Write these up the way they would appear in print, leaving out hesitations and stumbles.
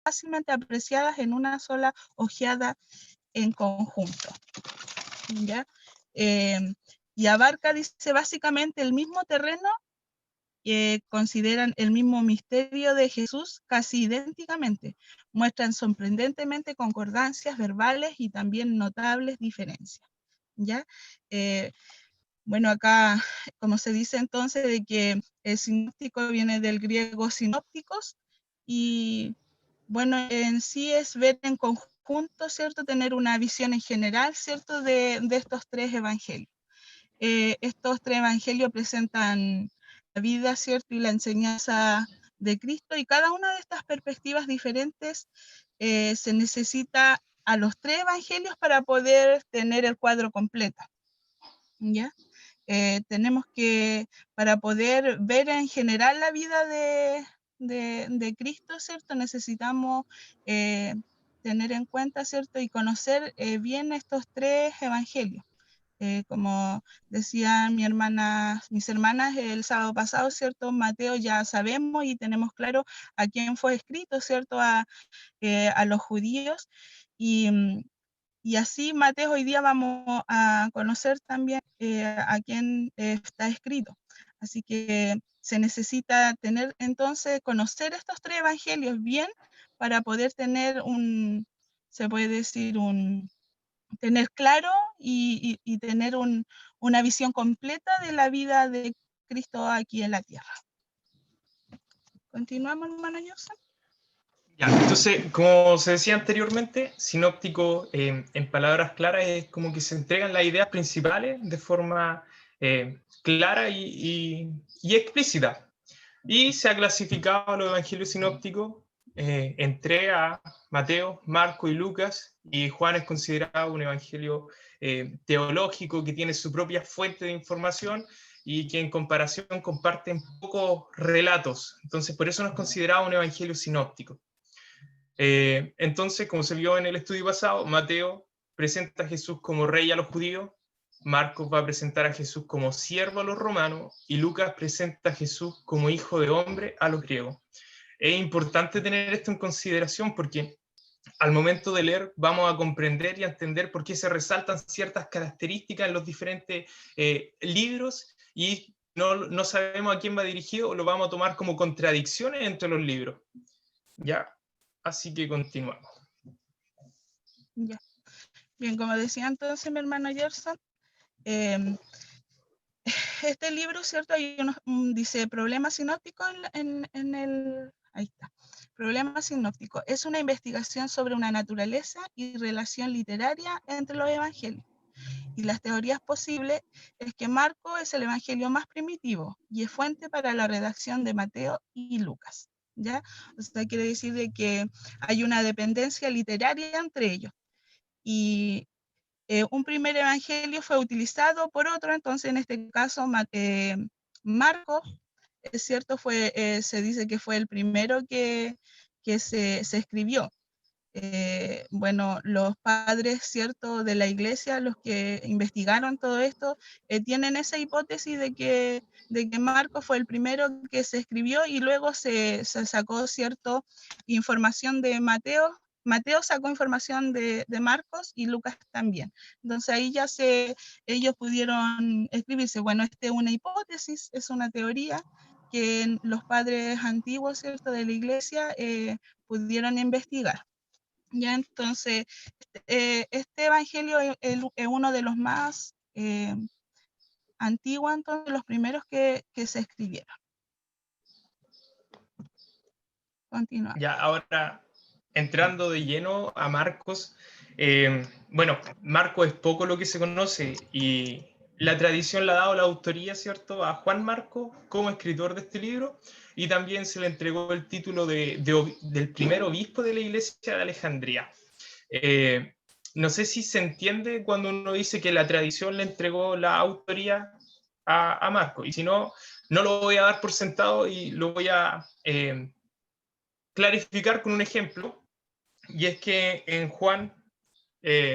fácilmente apreciadas en una sola ojeada en conjunto, ¿ya? Y abarca, dice, básicamente el mismo terreno, consideran el mismo misterio de Jesús casi idénticamente, muestran sorprendentemente concordancias verbales y también notables diferencias, ¿ya? Bueno, acá, como se dice entonces, de que el sinóptico viene del griego sinópticos, y bueno, en sí es ver en conjunto, ¿cierto? Tener una visión en general, ¿cierto? De estos tres evangelios. Estos tres evangelios presentan la vida, ¿cierto? Y la enseñanza de Cristo, y cada una de estas perspectivas diferentes se necesita a los tres evangelios para poder tener el cuadro completo, ¿ya? Tenemos que, para poder ver en general la vida de Cristo, ¿cierto? Necesitamos tener en cuenta, ¿cierto? Y conocer bien estos tres evangelios. Como decían mis hermanas el sábado pasado, ¿cierto? Mateo ya sabemos y tenemos claro a quién fue escrito, ¿cierto? A los judíos. Y así, Mateo, hoy día vamos a conocer también a quién está escrito. Así que se necesita tener, entonces, conocer estos tres evangelios bien para poder tener se puede decir, tener claro y tener una visión completa de la vida de Cristo aquí en la tierra. ¿Continuamos, hermano Joseph? Ya, entonces, como se decía anteriormente, sinóptico, en palabras claras, es como que se entregan las ideas principales de forma clara y explícita. Y se ha clasificado a los evangelios sinópticos entre a Mateo, Marco y Lucas, y Juan es considerado un evangelio teológico que tiene su propia fuente de información y que en comparación comparten pocos relatos. Entonces, por eso no es considerado un evangelio sinóptico. Entonces, como se vio en el estudio pasado, Mateo presenta a Jesús como rey a los judíos, Marcos va a presentar a Jesús como siervo a los romanos y Lucas presenta a Jesús como hijo de hombre a los griegos. Es importante tener esto en consideración porque al momento de leer vamos a comprender y a entender por qué se resaltan ciertas características en los diferentes libros y no sabemos a quién va dirigido o lo vamos a tomar como contradicciones entre los libros. ¿Ya? Así que continuamos. Ya. Bien, como decía entonces mi hermano Gerson, este libro, ¿cierto? Hay dice problema sinóptico en el... Ahí está. Problema sinóptico. Es una investigación sobre una naturaleza y relación literaria entre los evangelios. Y las teorías posibles es que Marco es el evangelio más primitivo y es fuente para la redacción de Mateo y Lucas, ¿ya? O sea, quiere decir de que hay una dependencia literaria entre ellos. Y un primer evangelio fue utilizado por otro, entonces en este caso Marcos, es cierto, se dice que fue el primero que se escribió. Bueno, los padres, ¿cierto?, de la iglesia, los que investigaron todo esto, tienen esa hipótesis de que Marcos fue el primero que se escribió y luego se sacó, ¿cierto?, información de Mateo. Mateo sacó información de Marcos y Lucas también. Entonces ahí ya ellos pudieron escribirse. Bueno, esta es una hipótesis, es una teoría que los padres antiguos, ¿cierto?, de la iglesia pudieron investigar. Ya, entonces, este evangelio es uno de los más antiguos, entonces, los primeros que se escribieron. Continúa. Ya, ahora, entrando de lleno a Marcos, bueno, Marcos es poco lo que se conoce y la tradición le ha dado la autoría, ¿cierto?, a Juan Marcos como escritor de este libro y también se le entregó el título del primer obispo de la iglesia de Alejandría. No sé si se entiende cuando uno dice que la tradición le entregó la autoría a Marcos, y si no, no lo voy a dar por sentado y lo voy a clarificar con un ejemplo, y es que en Juan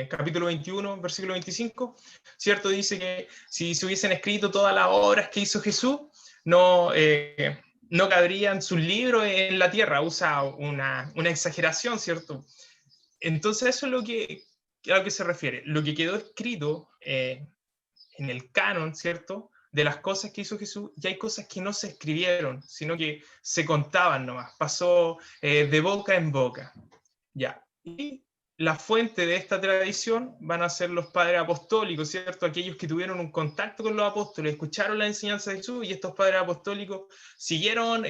capítulo 21, versículo 25, ¿cierto? Dice que si se hubiesen escrito todas las obras que hizo Jesús, no no cabrían sus libros en la tierra, usa una exageración, ¿cierto? Entonces eso es a lo que se refiere. Lo que quedó escrito en el canon, ¿cierto? De las cosas que hizo Jesús, ya hay cosas que no se escribieron, sino que se contaban nomás, pasó de boca en boca. Ya. Y la fuente de esta tradición van a ser los padres apostólicos, ¿cierto? Aquellos que tuvieron un contacto con los apóstoles, escucharon la enseñanza de Jesús y estos padres apostólicos siguieron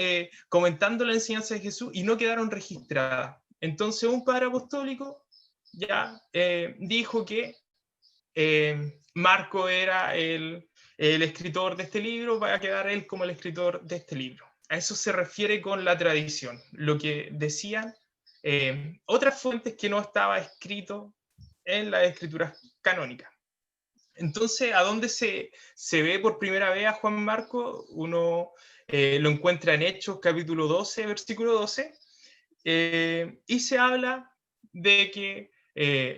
comentando la enseñanza de Jesús y no quedaron registradas. Entonces un padre apostólico ya dijo que Marco era el escritor de este libro, va a quedar él como el escritor de este libro. A eso se refiere con la tradición, lo que decían otras fuentes que no estaba escrito en las escrituras canónicas. Entonces, ¿a dónde se ve por primera vez a Juan Marco? Uno lo encuentra en Hechos, capítulo 12, versículo 12, y se habla de que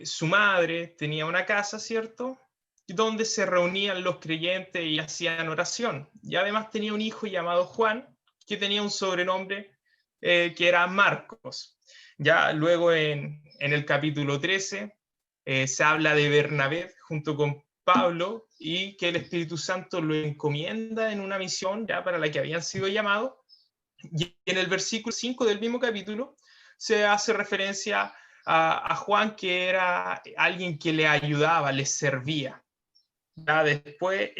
su madre tenía una casa, ¿cierto?, donde se reunían los creyentes y hacían oración. Y además tenía un hijo llamado Juan, que tenía un sobrenombre que era Marcos. Ya luego en el capítulo 13 se habla de Bernabé junto con Pablo y que el Espíritu Santo lo encomienda en una misión ya para la que habían sido llamados. Y en el versículo 5 del mismo capítulo se hace referencia a Juan, que era alguien que le ayudaba, le servía. Ya después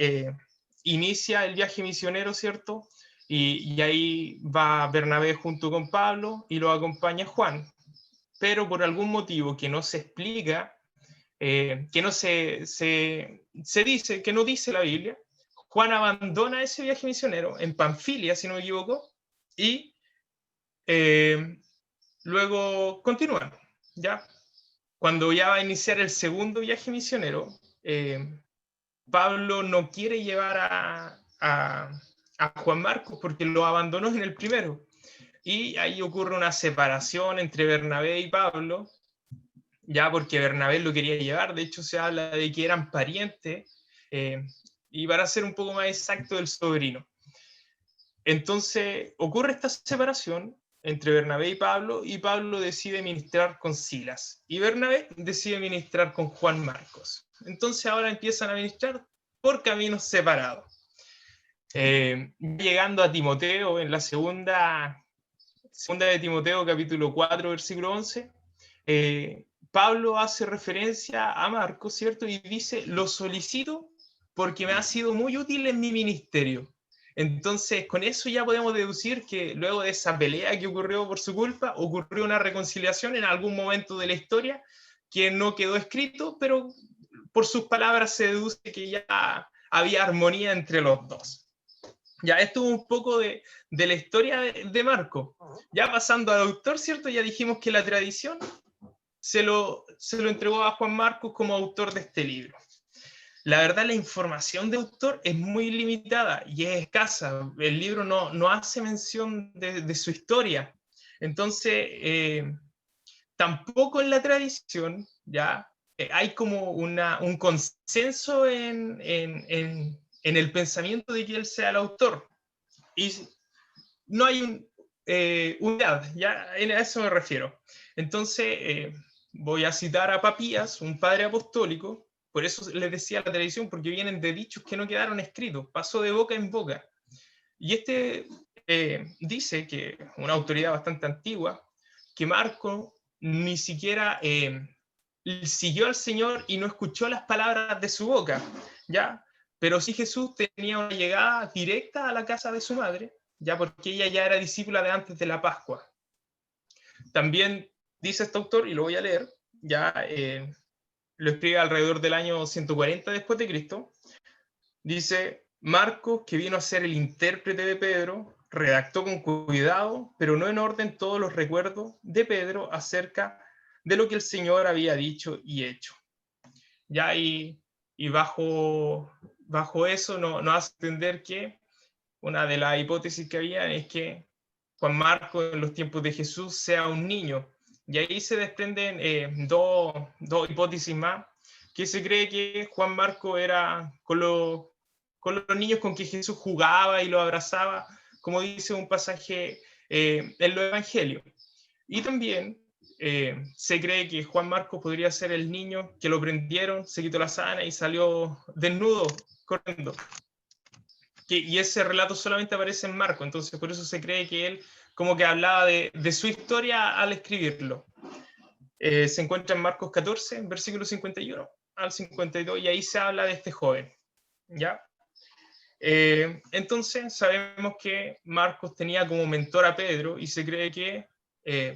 inicia el viaje misionero, ¿cierto? Y ahí va Bernabé junto con Pablo y lo acompaña Juan. Pero por algún motivo que no se explica, que no se dice, que no dice la Biblia, Juan abandona ese viaje misionero en Panfilia, si no me equivoco, y luego continúa, ¿ya? Cuando ya va a iniciar el segundo viaje misionero, Pablo no quiere llevar a Juan Marcos porque lo abandonó en el primero. Y ahí ocurre una separación entre Bernabé y Pablo, ya porque Bernabé lo quería llevar. De hecho, se habla de que eran parientes, y para ser un poco más exacto, del sobrino. Entonces ocurre esta separación entre Bernabé y Pablo decide ministrar con Silas, y Bernabé decide ministrar con Juan Marcos. Entonces ahora empiezan a ministrar por caminos separados. Llegando a Timoteo, en la segunda de Timoteo, capítulo 4, versículo 11, Pablo hace referencia a Marcos, ¿cierto? Y dice, lo solicito porque me ha sido muy útil en mi ministerio. Entonces, con eso ya podemos deducir que luego de esa pelea que ocurrió por su culpa, ocurrió una reconciliación en algún momento de la historia que no quedó escrito, pero por sus palabras se deduce que ya había armonía entre los dos. Ya, esto es un poco de la historia de Marco. Ya pasando al autor, ¿cierto? Ya dijimos que la tradición se lo entregó a Juan Marcos como autor de este libro. La verdad, la información de autor es muy limitada y es escasa. El libro no hace mención de su historia. Entonces, tampoco en la tradición ya hay como un consenso en el pensamiento de que él sea el autor. Y no hay unidad, ya a eso me refiero. Entonces, voy a citar a Papías, un padre apostólico. Por eso les decía la tradición, porque vienen de dichos que no quedaron escritos, pasó de boca en boca. Y este dice que, una autoridad bastante antigua, que Marco ni siquiera siguió al Señor y no escuchó las palabras de su boca, ¿ya? Pero sí Jesús tenía una llegada directa a la casa de su madre, ya porque ella ya era discípula de antes de la Pascua. También dice este autor, y lo voy a leer, ya lo escribe alrededor del año 140 después de Cristo, dice, Marcos, que vino a ser el intérprete de Pedro, redactó con cuidado, pero no en orden, todos los recuerdos de Pedro acerca de lo que el Señor había dicho y hecho. Ya y bajo eso nos hace entender que una de las hipótesis que había es que Juan Marcos en los tiempos de Jesús sea un niño. Y ahí se desprenden dos hipótesis más, que se cree que Juan Marcos era con los niños con que Jesús jugaba y los abrazaba, como dice un pasaje en los evangelios. Y también se cree que Juan Marcos podría ser el niño que lo prendieron, se quitó la sábana y salió desnudo, corriendo. Y ese relato solamente aparece en Marcos, entonces por eso se cree que él como que hablaba de su historia al escribirlo. Se encuentra en Marcos 14, versículo 51 al 52, y ahí se habla de este joven, ¿ya? Entonces sabemos que Marcos tenía como mentor a Pedro, y se cree que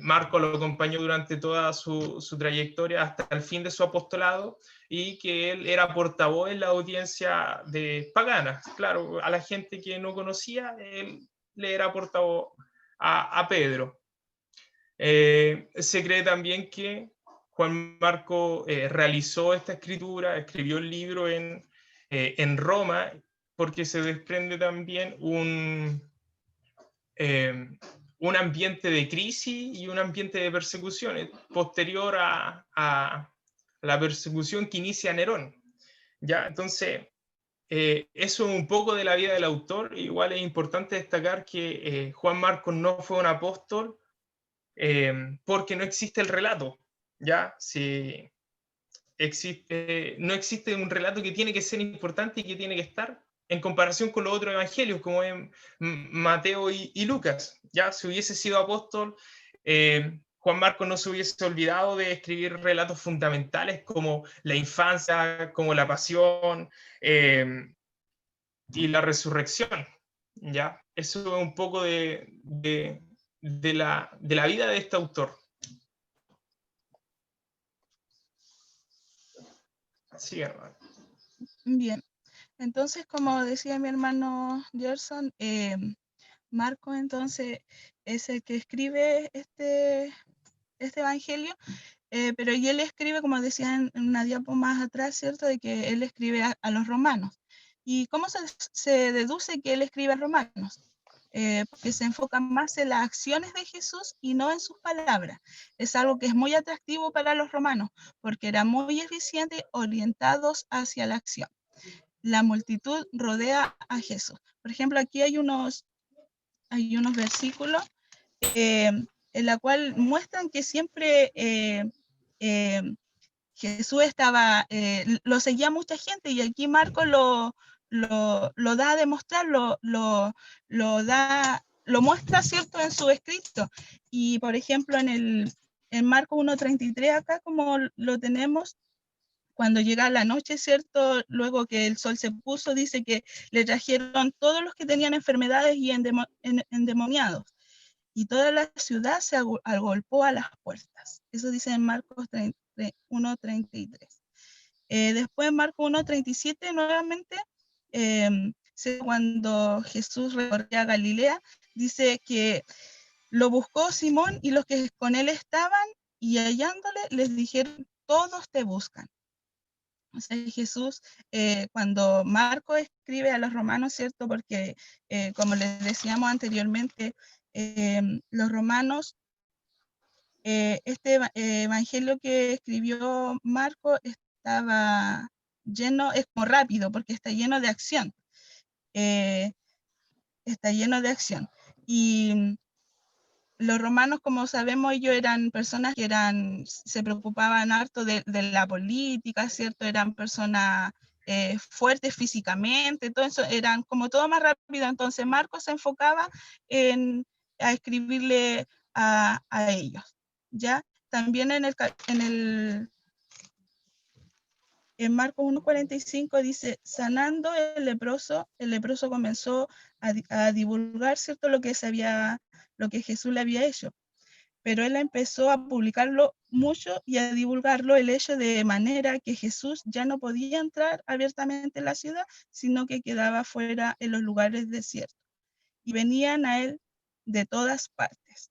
Marcos lo acompañó durante toda su trayectoria hasta el fin de su apostolado, y que él era portavoz en la audiencia de paganas. Claro, a la gente que no conocía, él le era portavoz a Pedro. Se cree también que Juan Marco realizó esta escritura, escribió el libro en Roma, porque se desprende también un ambiente de crisis y un ambiente de persecuciones posterior a la persecución que inicia Nerón. ¿Ya? Entonces, eso es un poco de la vida del autor. Igual es importante destacar que Juan Marcos no fue un apóstol, porque no existe el relato, ¿ya? Si no existe un relato que tiene que ser importante y que tiene que estar en comparación con los otros evangelios, como en Mateo y Lucas, ¿ya? Si hubiese sido apóstol, Juan Marcos no se hubiese olvidado de escribir relatos fundamentales como la infancia, como la pasión y la resurrección, ¿ya? Eso es un poco de la vida de este autor. Sí, hermano. Bien, entonces, como decía mi hermano Gerson, Marco entonces es el que escribe este evangelio, pero y él escribe, como decía en una diapo más atrás, ¿cierto? De que él escribe a los romanos. ¿Y cómo se deduce que él escribe a romanos? Porque se enfoca más en las acciones de Jesús y no en sus palabras. Es algo que es muy atractivo para los romanos, porque eran muy eficientes, orientados hacia la acción. La multitud rodea a Jesús. Por ejemplo, aquí hay unos versículos en la cual muestran que siempre Jesús lo seguía mucha gente, y aquí Marcos lo da a demostrar, lo muestra, ¿cierto?, en su escrito. Y por ejemplo, en Marcos 1:33, acá como lo tenemos, cuando llega la noche, ¿cierto?, luego que el sol se puso, dice que le trajeron todos los que tenían enfermedades y endemoniados, y toda la ciudad se agolpó a las puertas. Eso dice en Marcos 1:33. Después en Marcos 1:37 nuevamente, cuando Jesús recorría Galilea, dice que lo buscó Simón y los que con él estaban, y hallándole les dijeron: todos te buscan. O sea, Jesús, cuando Marco escribe a los romanos, ¿cierto? Porque, como les decíamos anteriormente, los romanos, este evangelio que escribió Marco estaba lleno, es como rápido, porque está lleno de acción. Está lleno de acción. Y los romanos, como sabemos, ellos eran personas que se preocupaban harto de la política, ¿cierto? Eran personas fuertes físicamente, todo eso, eran como todo más rápido. Entonces Marcos se enfocaba a escribirle a ellos, ¿ya? También en Marcos 1:45 dice: sanando el leproso comenzó a divulgar, ¿cierto?, lo que Jesús le había hecho. Pero él empezó a publicarlo mucho y a divulgarlo el hecho, de manera que Jesús ya no podía entrar abiertamente en la ciudad, sino que quedaba fuera en los lugares desiertos. Y venían a él de todas partes.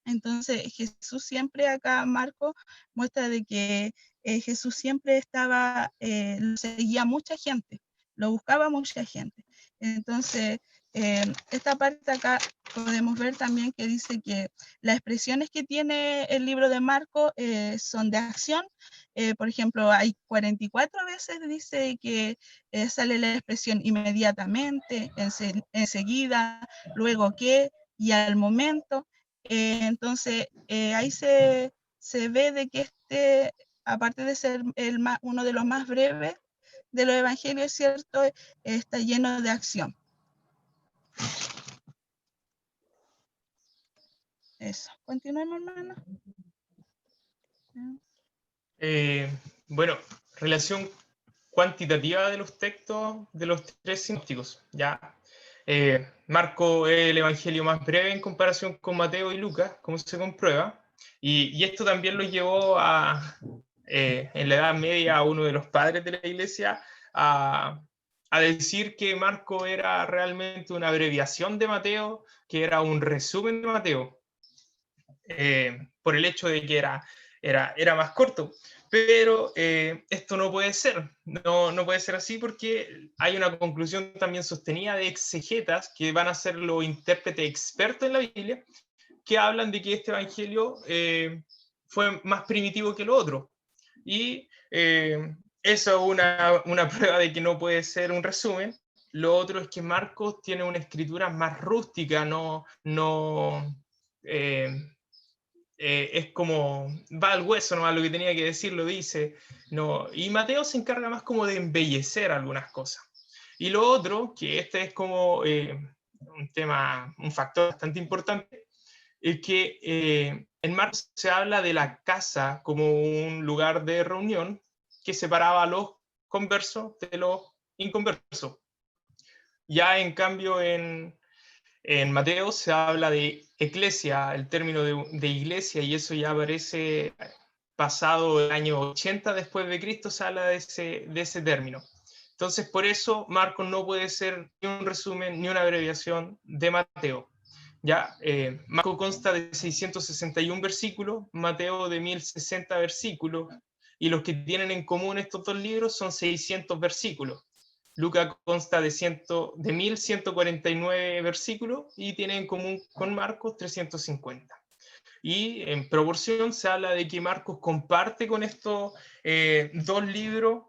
Entonces Jesús siempre, acá Marco muestra de que Jesús siempre lo seguía mucha gente, lo buscaba mucha gente. Entonces esta parte acá podemos ver también que dice que las expresiones que tiene el libro de Marcos son de acción. Por ejemplo, hay 44 veces dice que sale la expresión inmediatamente, enseguida, luego que y al momento. Entonces, ahí se ve de que aparte de ser uno de los más breves de los evangelios, ¿cierto? Está lleno de acción. Eso. Continuemos, hermano. Bueno, relación cuantitativa de los textos de los tres sinópticos. Ya, Marco es el evangelio más breve en comparación con Mateo y Lucas, como se comprueba, y esto también lo llevó en la Edad Media a uno de los padres de la Iglesia a decir que Marco era realmente una abreviación de Mateo, que era un resumen de Mateo, por el hecho de que era más corto. Pero esto no puede ser, no puede ser así, porque hay una conclusión también sostenida de exegetas que van a ser los intérpretes expertos en la Biblia, que hablan de que este evangelio fue más primitivo que lo otro. Y eso es una prueba de que no puede ser un resumen. Lo otro es que Marcos tiene una escritura más rústica, es como, va al hueso nomás, lo que tenía que decir lo dice, no, y Mateo se encarga más como de embellecer algunas cosas. Y lo otro, que este es como un factor bastante importante, es que en Marcos se habla de la casa como un lugar de reunión que separaba a los conversos de los inconversos. Ya en cambio en Mateo se habla de eclesia, el término de iglesia, y eso ya aparece pasado el año 80 después de Cristo, se habla de ese término. Entonces, por eso Marcos no puede ser ni un resumen ni una abreviación de Mateo. Ya, Marcos consta de 661 versículos, Mateo de 1060 versículos, y los que tienen en común estos dos libros son 600 versículos. Lucas consta de 1149 versículos y tiene en común con Marcos 350. Y en proporción se habla de que Marcos comparte con estos dos libros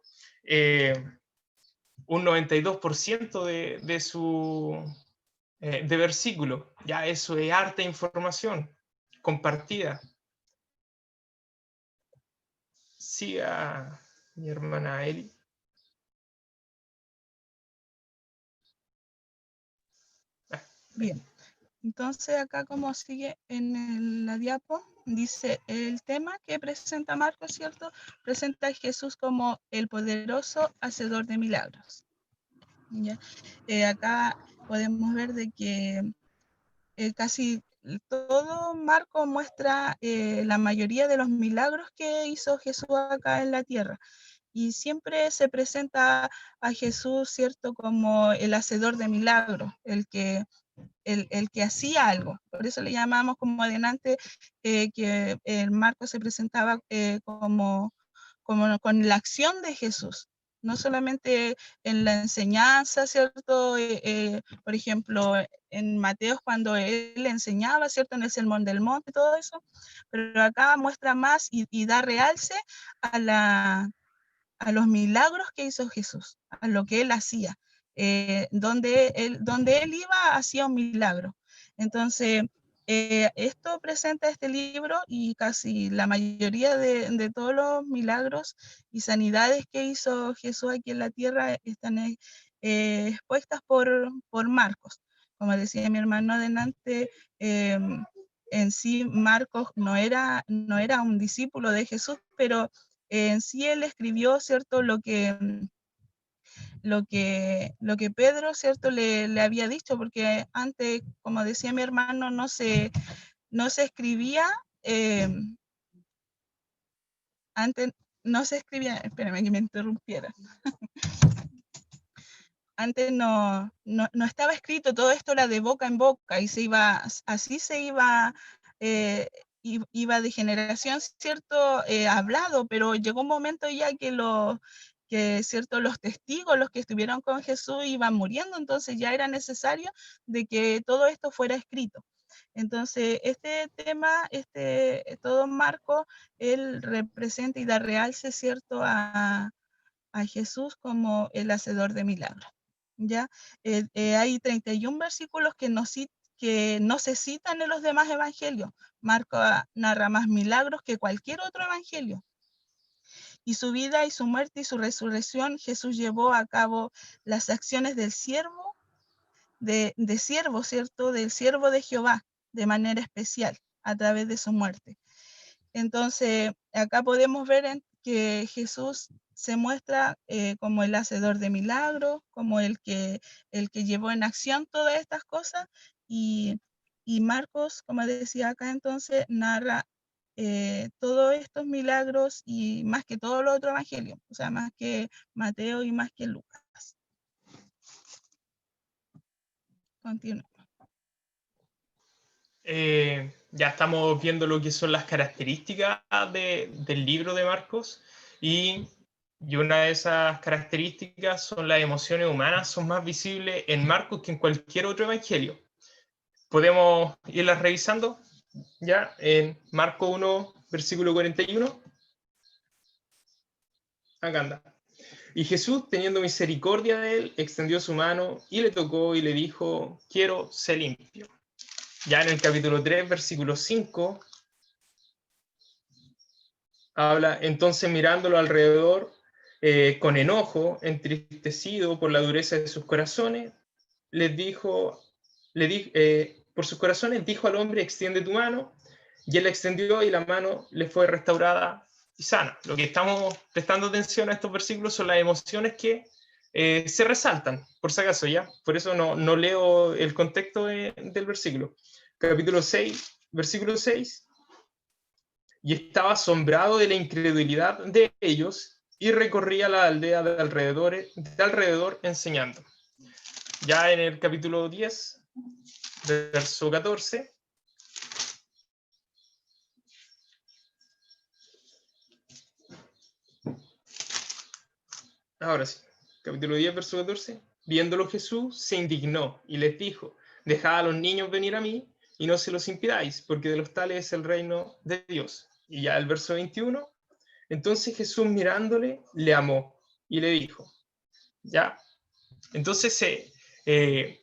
un 92% de versículos. Ya eso es harta información compartida. Siga mi hermana Eli. Bien, entonces acá como sigue en la diapo, dice el tema que presenta Marcos, ¿cierto? Presenta a Jesús como el poderoso hacedor de milagros. ¿Ya? Acá podemos ver de que casi todo Marcos muestra la mayoría de los milagros que hizo Jesús acá en la tierra. Y siempre se presenta a Jesús, ¿cierto?, como el hacedor de milagros, el que hacía algo. Por eso le llamamos como adelante que el Marcos se presentaba como con la acción de Jesús, no solamente en la enseñanza, ¿cierto? Por ejemplo, en Mateo cuando él enseñaba, ¿cierto? En el Sermón del Monte, todo eso, pero acá muestra más y da realce a los milagros que hizo Jesús, a lo que él hacía. Donde él iba, hacía un milagro. Entonces, esto presenta este libro y casi la mayoría de todos los milagros y sanidades que hizo Jesús aquí en la tierra están expuestas por Marcos. Como decía mi hermano adelante, en sí Marcos no era un discípulo de Jesús, pero en sí él escribió, ¿cierto?, lo que Pedro, ¿cierto?, le había dicho, porque antes, como decía mi hermano, no se escribía, antes no se escribía, espérame que me interrumpiera. Antes no estaba escrito, todo esto era de boca en boca y así se iba de generación, ¿cierto?, hablado, pero llegó un momento ya que que cierto, los testigos, los que estuvieron con Jesús, iban muriendo, entonces ya era necesario de que todo esto fuera escrito. Entonces, este tema, todo Marco, él representa y da realce, ¿cierto?, a Jesús como el hacedor de milagros. ¿Ya? Hay 31 versículos que no se citan en los demás evangelios. Marco narra más milagros que cualquier otro evangelio. Y su vida y su muerte y su resurrección, Jesús llevó a cabo las acciones del siervo, siervo, ¿cierto? Del siervo de Jehová, de manera especial, a través de su muerte. Entonces, acá podemos ver que Jesús se muestra como el hacedor de milagros, como el que llevó en acción todas estas cosas, y Marcos, como decía acá entonces, narra todos estos milagros y más que todos los otros evangelios, o sea, más que Mateo y más que Lucas. Continuamos. Ya estamos viendo lo que son las características del libro de Marcos, y una de esas características son las emociones humanas, son más visibles en Marcos que en cualquier otro evangelio. Podemos irlas revisando ya en Marcos 1, versículo 41. Acá anda. Y Jesús, teniendo misericordia de él, extendió su mano y le tocó y le dijo: quiero ser limpio. Ya en el capítulo 3, versículo 5, habla: entonces mirándolo alrededor con enojo, entristecido por la dureza de sus corazones, por sus corazones dijo al hombre: extiende tu mano. Y él la extendió y la mano le fue restaurada y sana. Lo que estamos prestando atención a estos versículos son las emociones que se resaltan, por si acaso, ya. Por eso no leo el contexto del versículo. Capítulo 6, versículo 6. Y estaba asombrado de la incredulidad de ellos y recorría la aldea de alrededor enseñando. Ya en el capítulo 10, verso 14. Ahora sí, capítulo 10, verso 14. Viéndolo Jesús, se indignó y les dijo: dejad a los niños venir a mí y no se los impidáis, porque de los tales es el reino de Dios. Y ya el verso 21. Entonces Jesús, mirándole, le amó y le dijo. Ya. Entonces el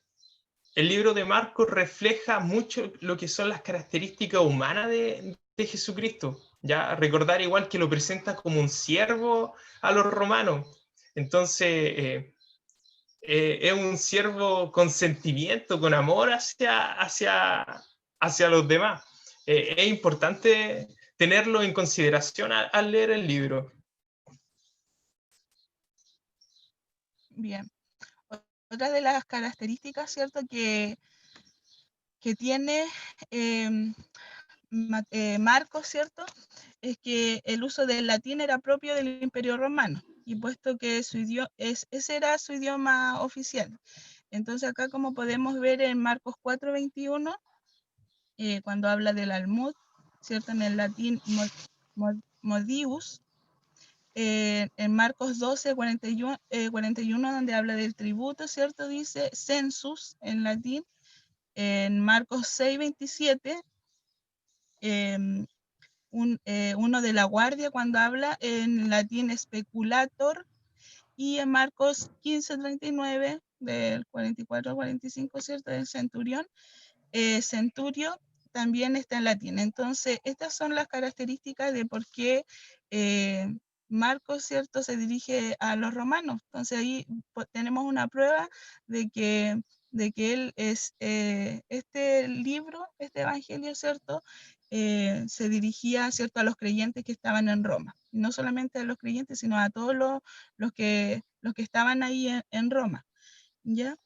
libro de Marcos refleja mucho lo que son las características humanas de Jesucristo. Ya recordar igual que lo presenta como un siervo a los romanos. Entonces es un siervo con sentimiento, con amor hacia los demás. Es importante tenerlo en consideración al leer el libro. Bien. Otra de las características, ¿cierto?, que tiene Marcos, ¿cierto?, es que el uso del latín era propio del Imperio Romano, y puesto que ese era su idioma oficial. Entonces acá, como podemos ver en Marcos 4:21, cuando habla del almud, ¿cierto?, en el latín modius, en Marcos 12:41, donde habla del tributo, ¿cierto?, dice census en latín. En Marcos 6:27, uno de la guardia, cuando habla en latín speculator. Y en Marcos 15:39, del 44 al 45, ¿cierto?, del centurión, centurio, también está en latín. Entonces, estas son las características de por qué Marcos, ¿cierto?, se dirige a los romanos. Entonces ahí tenemos una prueba de que él es, este libro, este evangelio, ¿cierto?, se dirigía, ¿cierto?, a los creyentes que estaban en Roma. Y no solamente a los creyentes, sino a todos los que estaban ahí en Roma. ¿Ya?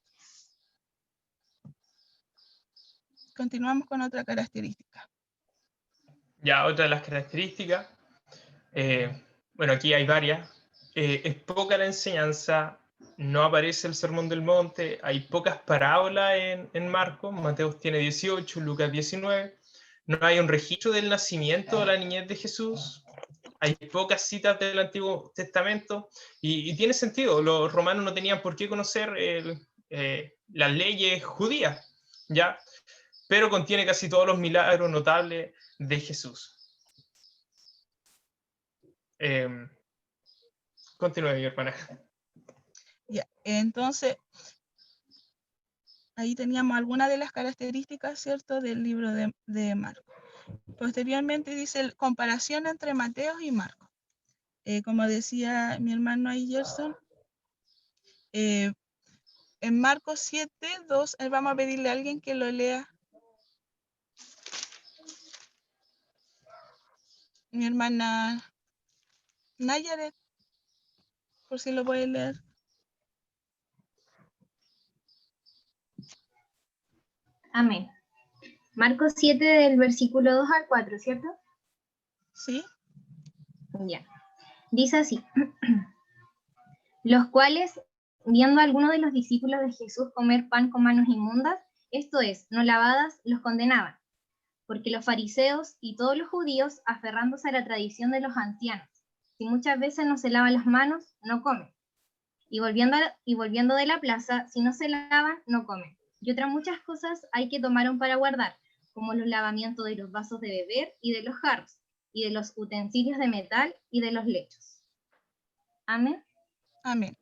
Continuamos con otra característica. Ya, otra de las características, bueno, aquí hay varias, es poca la enseñanza, no aparece el Sermón del Monte, hay pocas parábolas en Marcos. Mateo tiene 18, Lucas 19, no hay un registro del nacimiento o la niñez de Jesús, hay pocas citas del Antiguo Testamento y tiene sentido. Los romanos no tenían por qué conocer las leyes judías, ¿ya? Pero contiene casi todos los milagros notables de Jesús. Continúe, mi hermana. Ya, entonces, ahí teníamos algunas de las características, ¿cierto?, del libro de Marcos. Posteriormente dice comparación entre Mateo y Marcos. Como decía mi hermano Ayerson, en Marcos 7:2, vamos a pedirle a alguien que lo lea. Mi hermana Nayaret, por si lo puede leer. Amén. Marcos 7 del versículo 2 al 4, ¿cierto? ¿Sí? Ya. Dice así. Los cuales, viendo a algunos de los discípulos de Jesús comer pan con manos inmundas, esto es, no lavadas, los condenaban, porque los fariseos y todos los judíos, aferrándose a la tradición de los ancianos, si muchas veces no se lavan las manos, no comen. Y volviendo de la plaza, si no se lavan, no comen. Y otras muchas cosas hay que tomaron para guardar, como los lavamientos de los vasos de beber y de los jarros, y de los utensilios de metal y de los lechos. Amén. Amén.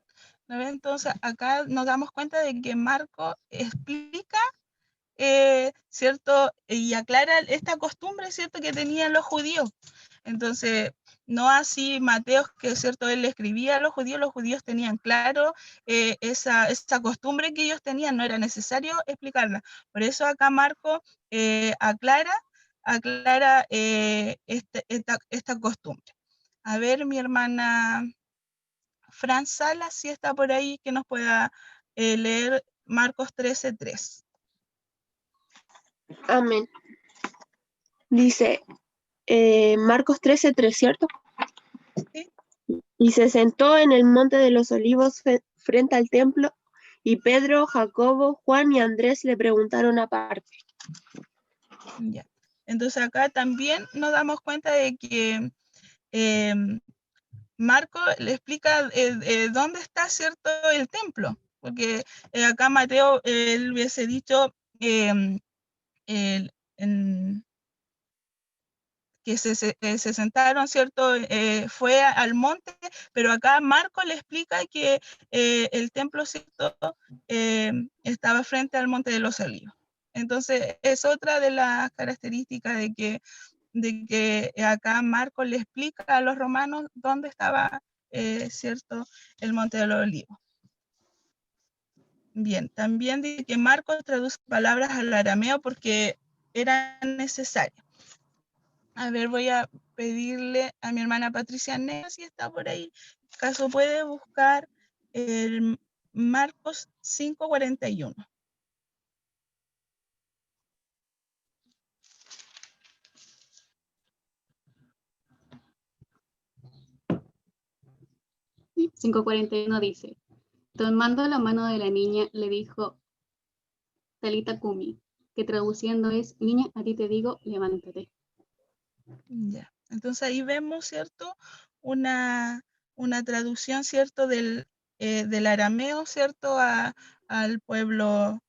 Entonces, acá nos damos cuenta de que Marco explica, ¿cierto? Y aclara esta costumbre, ¿cierto?, que tenían los judíos. Entonces, no así Mateo, que cierto, él le escribía a los judíos tenían claro esa costumbre que ellos tenían, no era necesario explicarla. Por eso acá Marco aclara esta costumbre. A ver, mi hermana Fran Sala, si está por ahí, que nos pueda leer Marcos 13:3. Amén. Dice Marcos 13:3, ¿cierto? Sí. Y se sentó en el monte de los olivos frente al templo, y Pedro, Jacobo, Juan y Andrés le preguntaron aparte. Ya. Entonces acá también nos damos cuenta de que Marco le explica dónde está, ¿cierto?, el templo, porque acá Mateo él hubiese dicho que se sentaron, ¿cierto? Fue al monte, pero acá Marco le explica que el templo, ¿cierto?, estaba frente al monte de los olivos. Entonces, es otra de las características de que acá Marco le explica a los romanos dónde estaba, ¿cierto?, el monte de los olivos. Bien, también dice que Marco traduce palabras al arameo porque era necesario. A ver, voy a pedirle a mi hermana Patricia Nea, si está por ahí, caso puede buscar el Marcos 5:41. Sí, 5:41 dice, tomando la mano de la niña, le dijo, Talita Kumi, que traduciendo es, niña, a ti te digo, levántate. Ya, entonces ahí vemos, ¿cierto?, una traducción, ¿cierto?, del arameo, ¿cierto?, al pueblo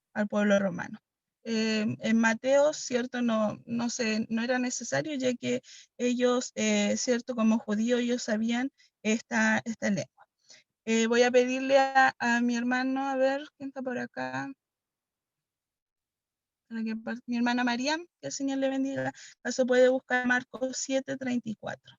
romano. En Mateo, ¿cierto?, no era necesario, ya que ellos, ¿cierto?, como judíos, ellos sabían esta lengua. Voy a pedirle a mi hermano, a ver, ¿quién está por acá? Mi hermana Mariam, que el Señor le bendiga. Caso puede buscar Marcos 7:34.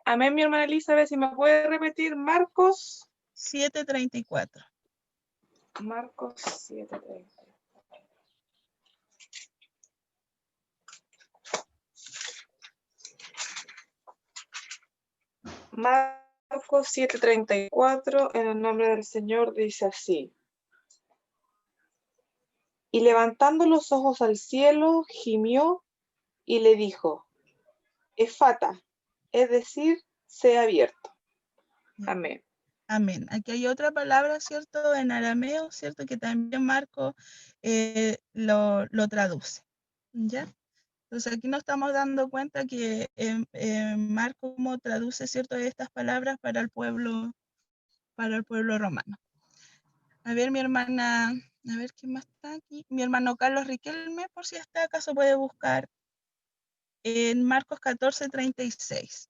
Amén, mi hermana Elizabeth, si me puede repetir Marcos 7:34. Marcos 7:30. Marcos 7:34, en el nombre del Señor, dice así. Y levantando los ojos al cielo, gimió y le dijo, Efata, es decir, sea abierto. Amén. Amén. Aquí hay otra palabra, ¿cierto? En arameo, ¿cierto? Que también Marcos lo traduce, ¿ya? Entonces aquí nos estamos dando cuenta que Marcos cómo traduce, ¿cierto? Estas palabras para el pueblo romano. A ver, mi hermana, a ver quién más está aquí. Mi hermano Carlos Riquelme, por si está acaso puede buscar en Marcos 14:36.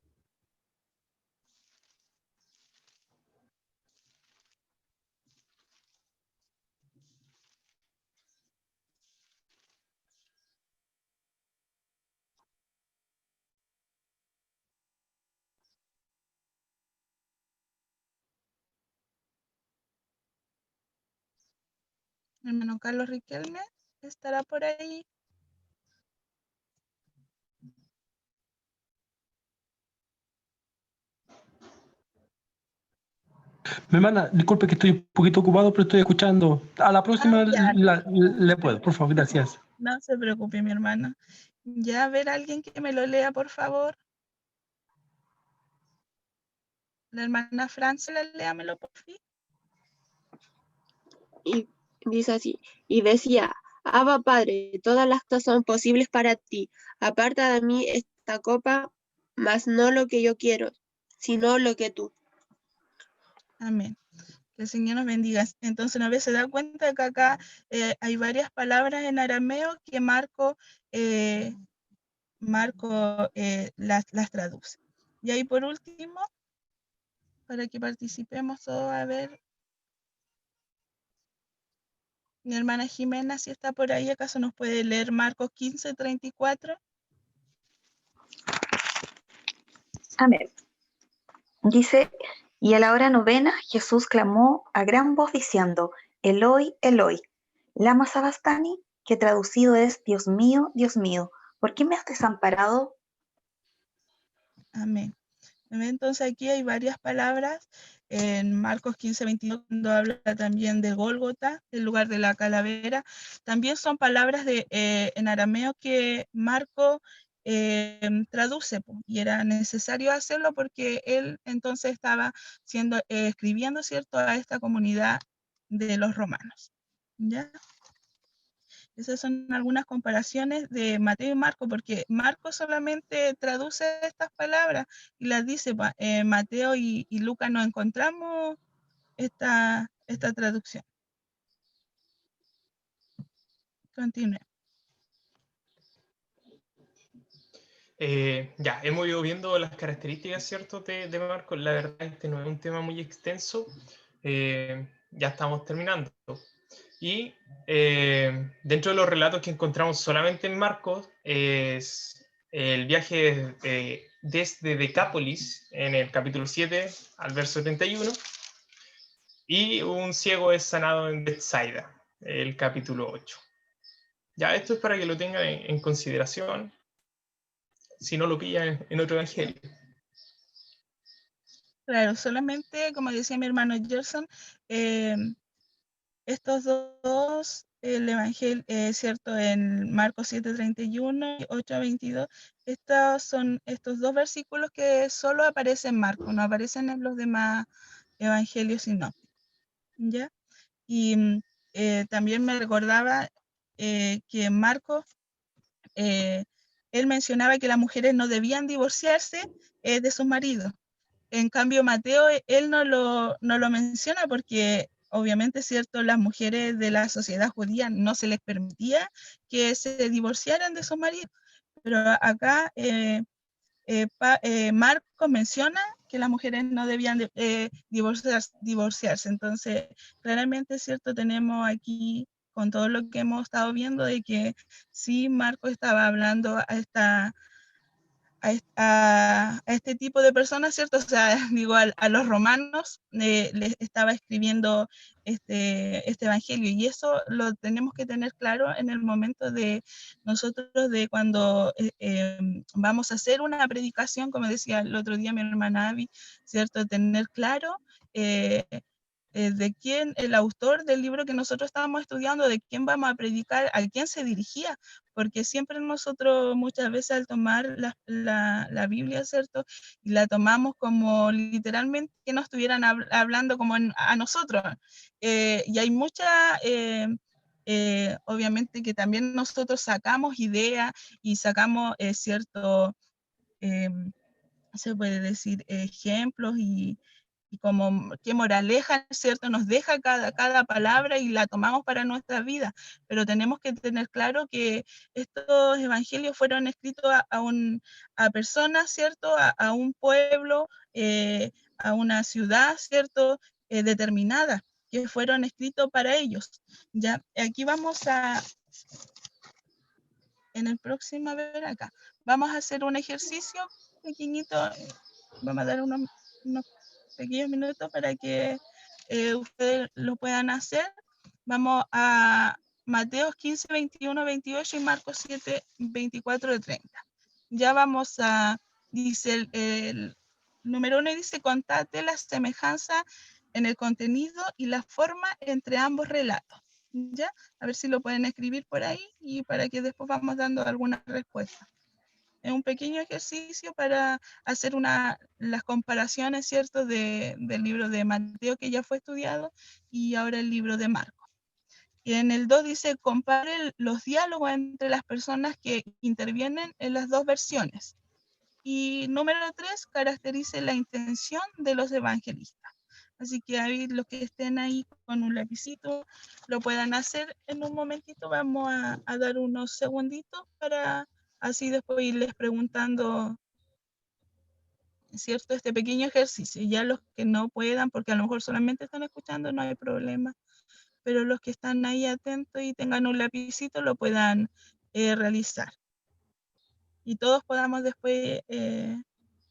Mi hermano Carlos Riquelme estará por ahí. Mi hermana, disculpe que estoy un poquito ocupado, pero estoy escuchando. A la próxima Ya, le puedo, por favor, gracias. no se preocupe, mi hermano. Ya, a ver, alguien que me lo lea, por favor. La hermana Francela, léamelo, por fin. Y dice así, y decía, Abba Padre, todas las cosas son posibles para ti. Aparta de mí esta copa, mas no lo que yo quiero, sino lo que tú. Amén. Que el Señor nos bendiga. Entonces, una vez se da cuenta que acá hay varias palabras en arameo que Marco las traduce. Y ahí por último, para que participemos todos, a ver, mi hermana Jimena, si está por ahí, ¿acaso nos puede leer Marcos 15:34? Amén. Dice, y a la hora novena Jesús clamó a gran voz diciendo, Eloi, Eloi, lama sabactani, que traducido es, Dios mío, ¿por qué me has desamparado? Amén. Entonces aquí hay varias palabras en Marcos 15:22, cuando habla también de Gólgota, el lugar de la calavera. También son palabras en arameo que Marco traduce, y era necesario hacerlo porque él entonces estaba escribiendo, ¿cierto?, a esta comunidad de los romanos. ¿Ya? Esas son algunas comparaciones de Mateo y Marco, porque Marco solamente traduce estas palabras y las dice. Mateo y Lucas no encontramos esta traducción. Continúe. Ya, hemos ido viendo las características, ¿cierto?, de Marcos. La verdad, este no es un tema muy extenso. Ya estamos terminando. Y dentro de los relatos que encontramos solamente en Marcos es el viaje desde Decápolis, en el capítulo 7 al verso 31, y un ciego es sanado en Bethsaida, el capítulo 8. Ya, esto es para que lo tengan en consideración, si no lo pillan en otro evangelio. Claro, solamente, como decía mi hermano Gerson, estos dos, el evangelio, cierto, en Marcos 7:31 y 8:22, estos dos versículos que solo aparecen en Marcos, no aparecen en los demás evangelios sinópticos, ¿ya? Y también me recordaba que Marcos, él mencionaba que las mujeres no debían divorciarse de sus maridos. En cambio, Mateo, él no lo menciona porque obviamente, cierto, las mujeres de la sociedad judía no se les permitía que se divorciaran de sus maridos. Pero acá Marcos menciona que las mujeres no debían divorciarse. Entonces, claramente, cierto, tenemos aquí, con todo lo que hemos estado viendo, de que sí, Marcos estaba hablando a este tipo de personas, ¿cierto? O sea, digo, a los romanos les estaba escribiendo este evangelio, y eso lo tenemos que tener claro en el momento de nosotros, de cuando vamos a hacer una predicación, como decía el otro día mi hermana Abby, ¿cierto? Tener claro de quién, el autor del libro que nosotros estábamos estudiando, de quién vamos a predicar, a quién se dirigía, porque siempre nosotros muchas veces al tomar la Biblia, ¿cierto? Y la tomamos como literalmente que nos estuvieran hablando como a nosotros. Y hay mucha... obviamente que también nosotros sacamos ideas y sacamos cierto, se puede decir, ejemplos y como qué moraleja, ¿cierto? Nos deja cada palabra y la tomamos para nuestra vida, pero tenemos que tener claro que estos evangelios fueron escritos a personas, ¿cierto? A un pueblo, a una ciudad, ¿cierto? Determinada, que fueron escritos para ellos. Ya, aquí vamos en el próximo, a ver acá, vamos a hacer un ejercicio pequeñito, vamos a dar unos pequeños minutos para que ustedes lo puedan hacer. Vamos a Mateo 15, 21, 28 y Marcos 7, 24 y 30. Ya vamos a, dice el número 1, dice, contate la semejanza en el contenido y la forma entre ambos relatos. ¿Ya? A ver si lo pueden escribir por ahí y para que después vamos dando alguna respuesta. Es un pequeño ejercicio para hacer las comparaciones, ¿cierto?, del libro de Mateo que ya fue estudiado y ahora el libro de Marcos. Y en el 2 dice, compare los diálogos entre las personas que intervienen en las dos versiones. Y número 3, caracterice la intención de los evangelistas. Así que ahí los que estén ahí con un lapicito lo puedan hacer en un momentito. Vamos a dar unos segunditos para así después irles preguntando, ¿cierto? Este pequeño ejercicio. Ya los que no puedan, porque a lo mejor solamente están escuchando, no hay problema. Pero los que están ahí atentos y tengan un lapicito lo puedan realizar. Y todos podamos después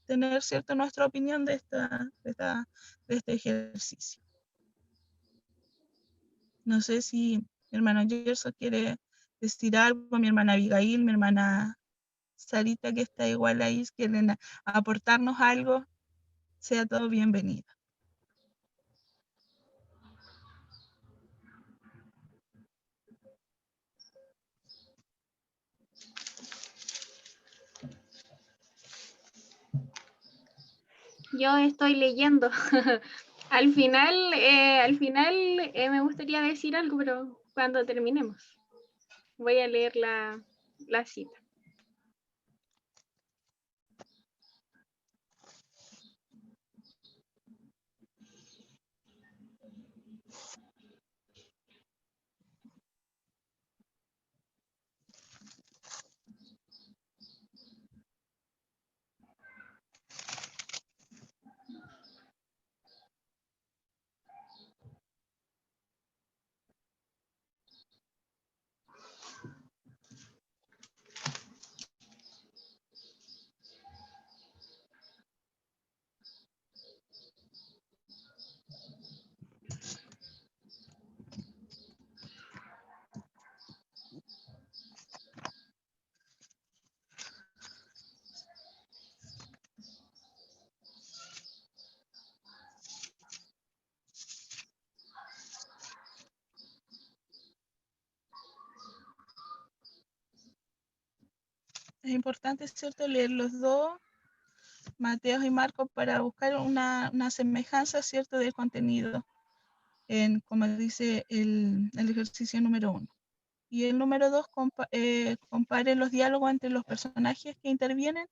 tener, ¿cierto?, nuestra opinión de este ejercicio. No sé si mi hermano Gerson quiere decir algo, mi hermana Abigail, mi hermana Sarita, que está igual ahí, quieren aportarnos algo, sea todo bienvenido. Yo estoy leyendo. Al final me gustaría decir algo, pero cuando terminemos. Voy a leer la cita. Es importante, ¿cierto?, leer los dos, Mateo y Marcos, para buscar una semejanza, ¿cierto?, del contenido, como dice el ejercicio número 1. Y el número 2, compare los diálogos entre los personajes que intervienen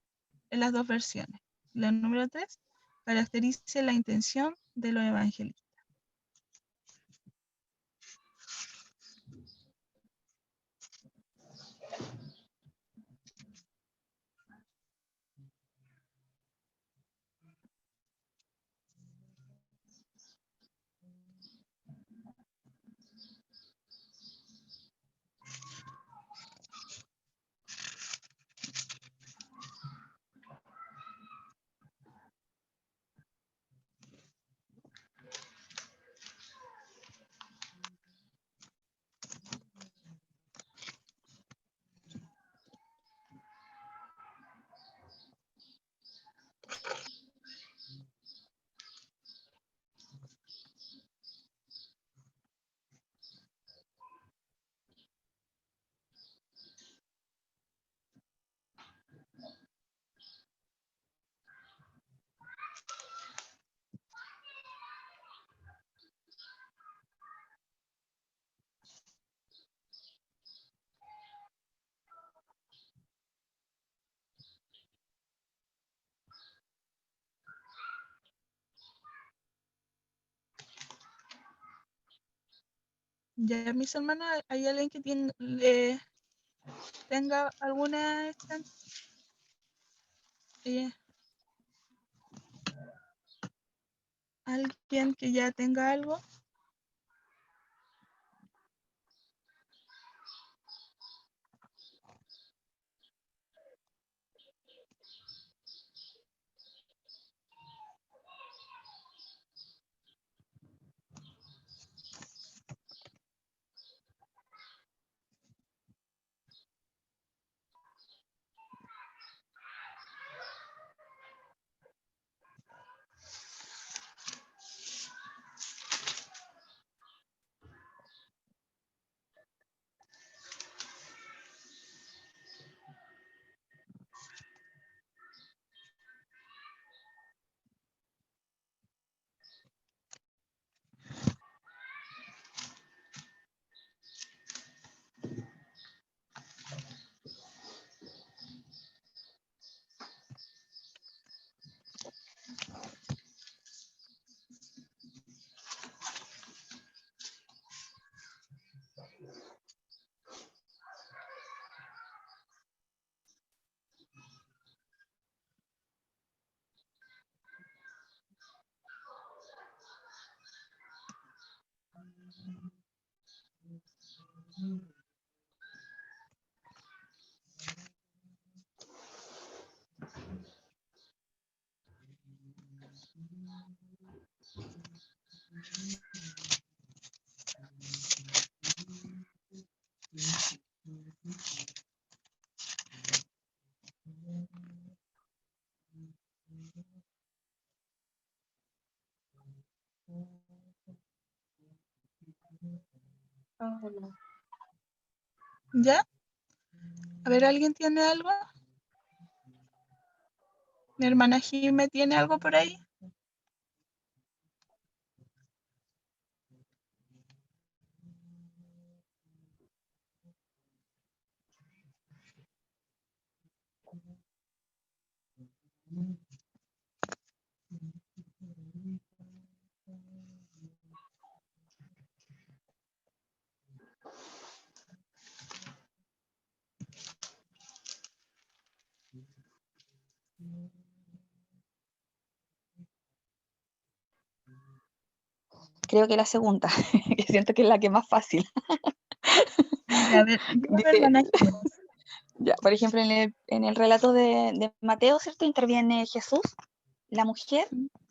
en las dos versiones. La número 3, caracterice la intención de los evangelistas. Ya, mis hermanos, ¿hay alguien que tenga alguna alguien que ya tenga algo? ¿Ya? A ver, ¿alguien tiene algo? ¿Mi hermana Jime tiene algo por ahí? Creo que la segunda, que siento que es la que es más fácil. Ya, a ver, dígame, Dice, hermana Jime. ya, por ejemplo, en el relato de Mateo, ¿cierto? Interviene Jesús, la mujer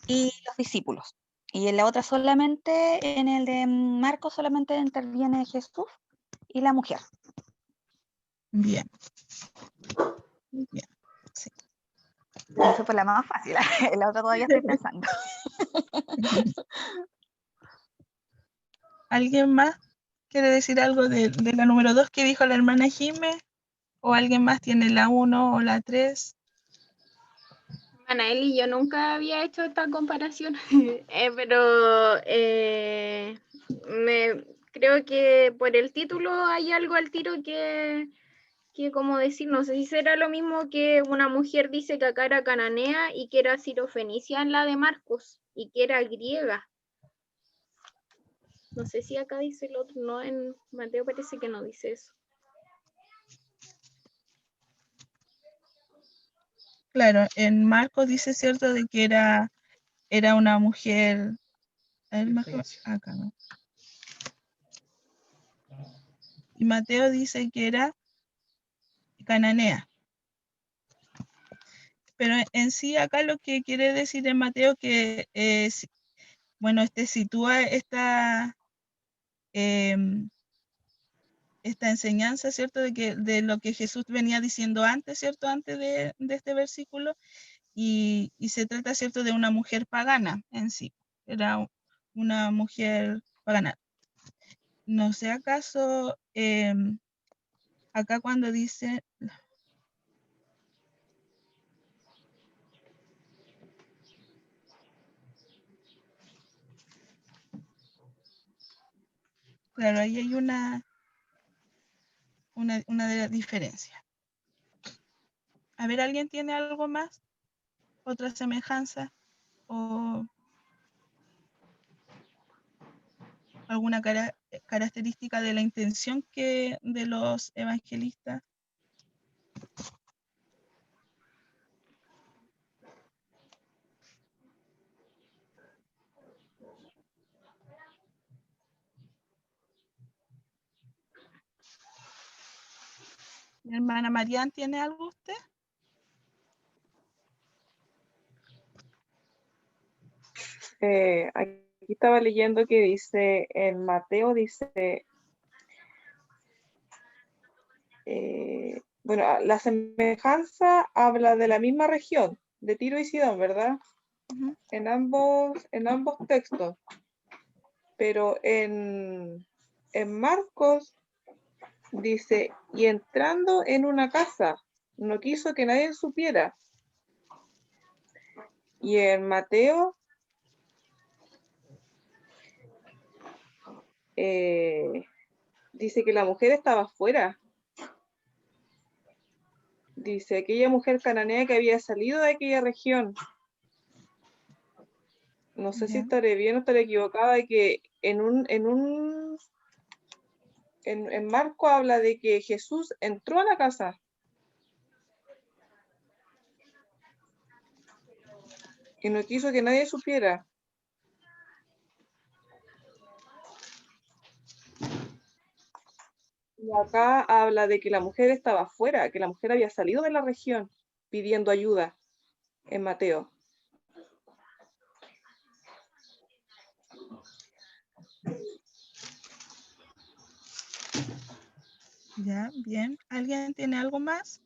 y los discípulos. Y en la otra solamente, en el de Marcos solamente interviene Jesús y la mujer. Bien. Bien. Sí. Eso fue la más fácil. En la otra todavía estoy pensando. ¿Alguien más quiere decir algo de la número 2 que dijo la hermana Jime? ¿O alguien más tiene la 1 o la 3? Anaeli, yo nunca había hecho esta comparación, pero creo que por el título hay algo al tiro que como decir, no sé si será lo mismo que una mujer dice que acá era cananea y que era sirofenicia en la de Marcos y que era griega. No sé si acá dice el otro, no, en Mateo parece que no dice eso. Claro, en Marcos dice cierto de que era una mujer. Acá, ¿no? Y Mateo dice que era cananea. Pero en sí acá lo que quiere decir en Mateo que bueno, sitúa esta enseñanza, ¿cierto? De lo que Jesús venía diciendo antes, ¿cierto? Antes de este versículo, y se trata, ¿cierto? De una mujer pagana en sí. Era una mujer pagana. No sé acaso, acá cuando dice... Claro, ahí hay una de las diferencias. A ver, ¿alguien tiene algo más? ¿Otra semejanza? ¿O alguna características de la intención de los evangelistas. Mi hermana Marian, ¿tiene algo usted? Aquí estaba leyendo que dice, en Mateo dice, bueno, la semejanza habla de la misma región, de Tiro y Sidón, ¿verdad? Ujú. En ambos textos. Pero en Marcos dice, y entrando en una casa, no quiso que nadie supiera. Y en Mateo dice que la mujer estaba afuera. Dice, aquella mujer cananea que había salido de aquella región. No sé si Ya. estaré bien o estaré equivocada, de que en Marco habla de que Jesús entró a la casa. Y no quiso que nadie supiera. Y acá habla de que la mujer estaba afuera, que la mujer había salido de la región pidiendo ayuda en Mateo. Ya, bien. ¿Alguien tiene algo más?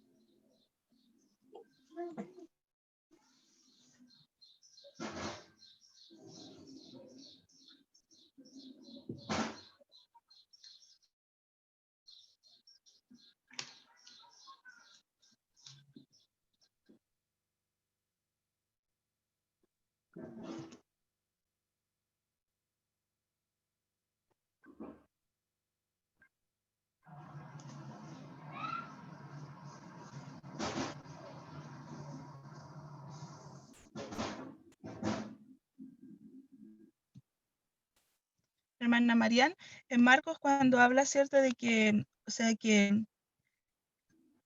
Hermana Marian, en Marcos cuando habla, ¿cierto?, de que, o sea, que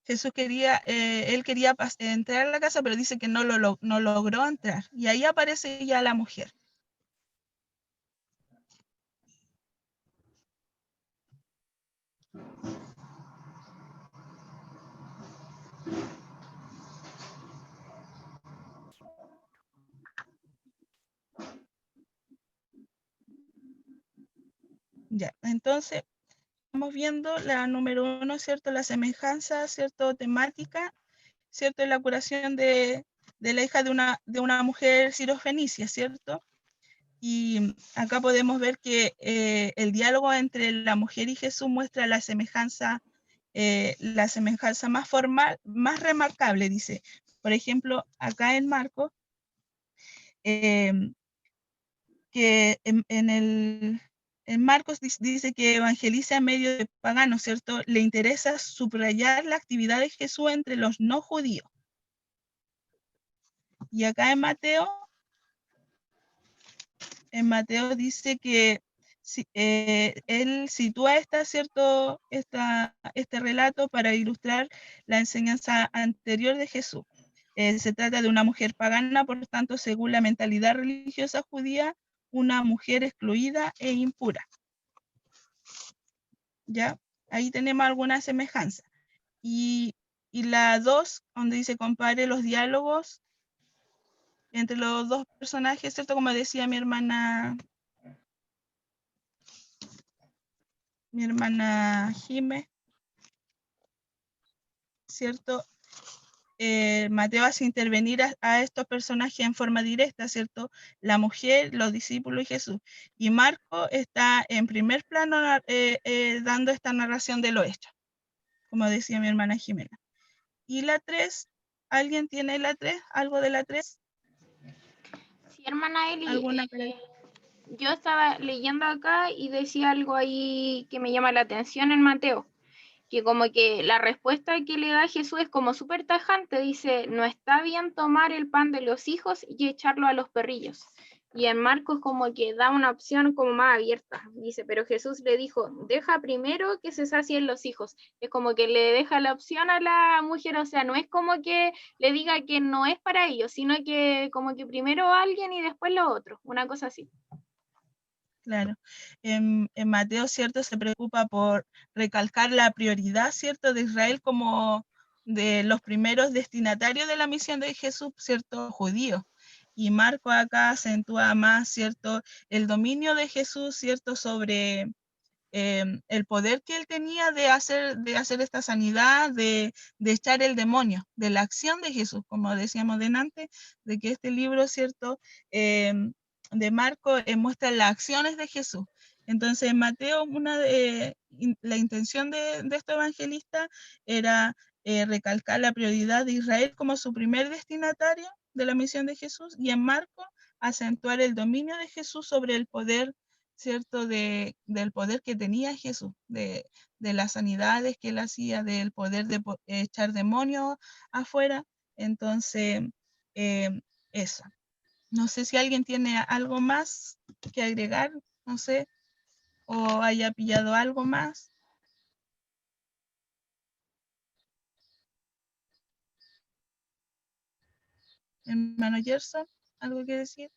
Jesús quería, él quería entrar a la casa, pero dice que no logró entrar. Y ahí aparece ya la mujer. Ya, entonces, estamos viendo la número 1, ¿cierto? La semejanza, ¿cierto? Temática, ¿cierto? La curación de la hija de una mujer sirofenicia, ¿cierto? Y acá podemos ver que el diálogo entre la mujer y Jesús muestra la semejanza más formal, más remarcable, dice. Por ejemplo, acá en Marcos, que en Marcos dice que evangeliza en medio de paganos, ¿cierto? Le interesa subrayar la actividad de Jesús entre los no judíos. Y acá en Mateo dice que él sitúa este relato para ilustrar la enseñanza anterior de Jesús. Se trata de una mujer pagana, por tanto, según la mentalidad religiosa judía, una mujer excluida e impura. ¿Ya? Ahí tenemos alguna semejanza. Y la 2, donde dice compare los diálogos entre los dos personajes, ¿cierto? Como decía mi hermana Jime, ¿cierto? Mateo hace intervenir a estos personajes en forma directa, ¿cierto? La mujer, los discípulos y Jesús. Y Marco está en primer plano dando esta narración de lo hecho, como decía mi hermana Jimena. Y la 3, ¿alguien tiene la 3? ¿Algo de la 3? Sí, hermana Eli, ¿Alguna? yo estaba leyendo acá y decía algo ahí que me llama la atención en Mateo, que como que la respuesta que le da Jesús es como súper tajante, dice, no está bien tomar el pan de los hijos y echarlo a los perrillos. Y en Marcos como que da una opción como más abierta. Dice, pero Jesús le dijo, deja primero que se sacien los hijos. Es como que le deja la opción a la mujer, o sea, no es como que le diga que no es para ellos, sino que como que primero alguien y después lo otro, una cosa así. Claro. En Mateo, ¿cierto? Se preocupa por recalcar la prioridad, ¿cierto? De Israel como de los primeros destinatarios de la misión de Jesús, ¿cierto? Judíos. Y Marco acá acentúa más, ¿cierto? El dominio de Jesús, ¿cierto? Sobre el poder que él tenía de hacer esta sanidad, de echar el demonio, de la acción de Jesús, como decíamos delante, de que este libro, ¿cierto? De Marco muestra las acciones de Jesús. Entonces, Mateo, la intención de este evangelista era recalcar la prioridad de Israel como su primer destinatario de la misión de Jesús, y en Marco acentuar el dominio de Jesús sobre el poder, ¿cierto? Del poder que tenía Jesús, de las sanidades que él hacía, del poder de echar demonios afuera. Entonces, eso. No sé si alguien tiene algo más que agregar, no sé, o haya pillado algo más. Hermano Gerson, ¿algo que decir?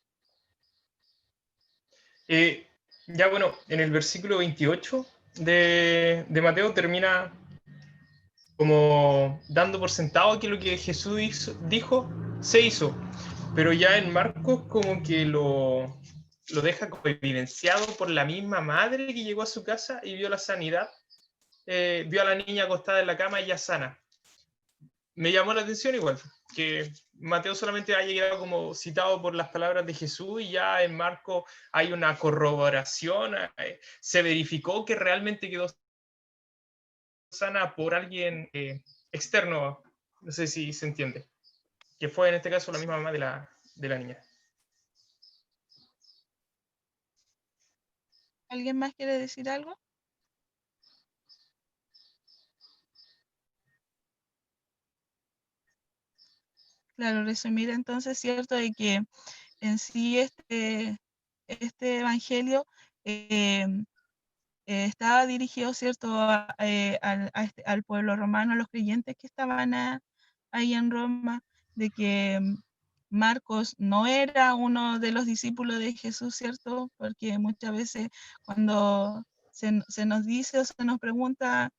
Ya bueno, en el versículo 28 de Mateo termina como dando por sentado que lo que Jesús dijo se hizo, pero ya en Marcos como que lo deja como evidenciado por la misma madre que llegó a su casa y vio la sanidad, vio a la niña acostada en la cama y ya sana. Me llamó la atención igual, que Mateo solamente haya quedado como citado por las palabras de Jesús, y ya en Marcos hay una corroboración, se verificó que realmente quedó sana por alguien externo, no sé si se entiende, que fue en este caso la misma mamá de la niña. ¿Alguien más quiere decir algo? Claro, resumir entonces, cierto, de que en sí este evangelio estaba dirigido, cierto, al pueblo romano, a los creyentes que estaban ahí en Roma, de que Marcos no era uno de los discípulos de Jesús, cierto, porque muchas veces cuando se nos dice o se nos pregunta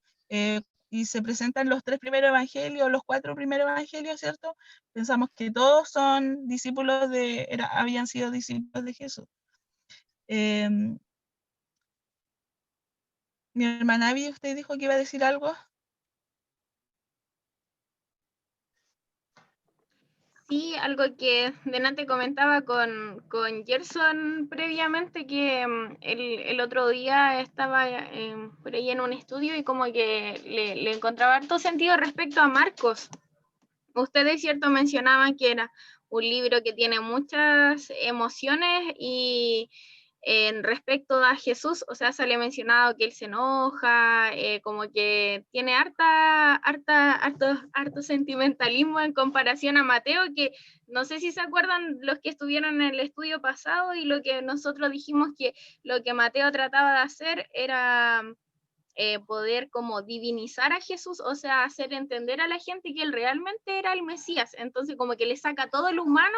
y se presentan los 3 primeros evangelios, los 4 primeros evangelios, ¿cierto? Pensamos que todos son discípulos habían sido discípulos de Jesús. Mi hermana Abby, ¿usted dijo que iba a decir algo? Sí, algo que Denante comentaba con Gerson previamente, que el otro día estaba por ahí en un estudio y como que le encontraba harto sentido respecto a Marcos. Ustedes, cierto, mencionaban que era un libro que tiene muchas emociones y en respecto a Jesús, o sea, sale mencionado que él se enoja, como que tiene harto sentimentalismo en comparación a Mateo, que no sé si se acuerdan los que estuvieron en el estudio pasado y lo que nosotros dijimos, que lo que Mateo trataba de hacer era poder como divinizar a Jesús, o sea, hacer entender a la gente que él realmente era el Mesías. Entonces como que le saca todo lo humano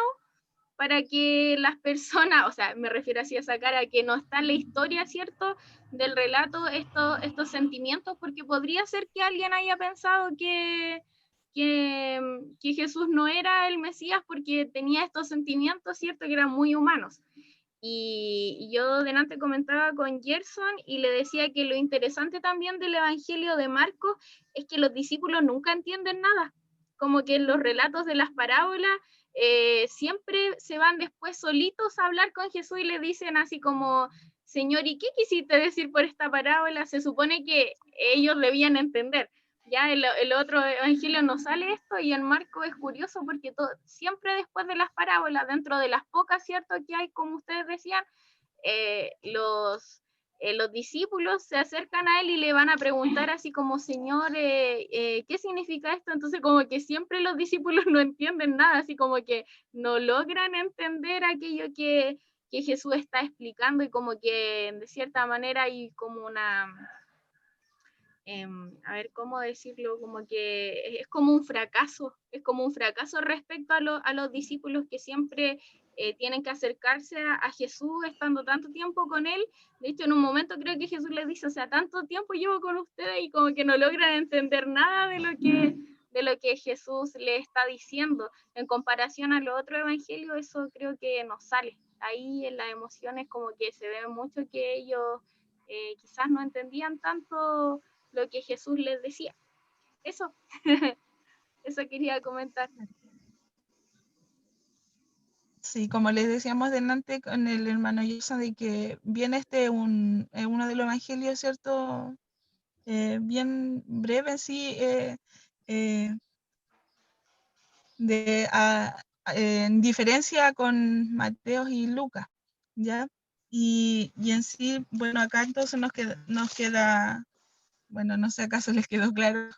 para que las personas, o sea, me refiero así a sacar a que no está en la historia, ¿cierto?, del relato estos sentimientos, porque podría ser que alguien haya pensado que Jesús no era el Mesías porque tenía estos sentimientos, ¿cierto?, que eran muy humanos. Y yo delante comentaba con Gerson y le decía que lo interesante también del Evangelio de Marcos es que los discípulos nunca entienden nada, como que en los relatos de las parábolas siempre se van después solitos a hablar con Jesús y le dicen así como, Señor, ¿y qué quisiste decir por esta parábola? Se supone que ellos debían entender. Ya el otro evangelio no sale esto, y en Marcos es curioso porque siempre después de las parábolas, dentro de las pocas, ¿cierto?, que hay, como ustedes decían, los discípulos se acercan a él y le van a preguntar así como, Señor, ¿qué significa esto? Entonces como que siempre los discípulos no entienden nada, así como que no logran entender aquello que que Jesús está explicando, y como que de cierta manera hay como una, a ver cómo decirlo, como que es como un fracaso, respecto a los discípulos que siempre tienen que acercarse a Jesús estando tanto tiempo con él. De hecho, en un momento creo que Jesús les dice, o sea, tanto tiempo llevo con ustedes, y como que no logran entender nada de lo que Jesús le está diciendo. En comparación a los otros evangelios, eso creo que nos sale. Ahí en las emociones como que se ve mucho que ellos quizás no entendían tanto lo que Jesús les decía. Eso, eso quería comentar. Sí, como les decíamos delante con el hermano Jason, de que viene uno de los evangelios, ¿cierto? Bien breve en sí, en diferencia con Mateo y Lucas, ¿ya? Y en sí, bueno, acá entonces nos queda, bueno, no sé acaso les quedó claro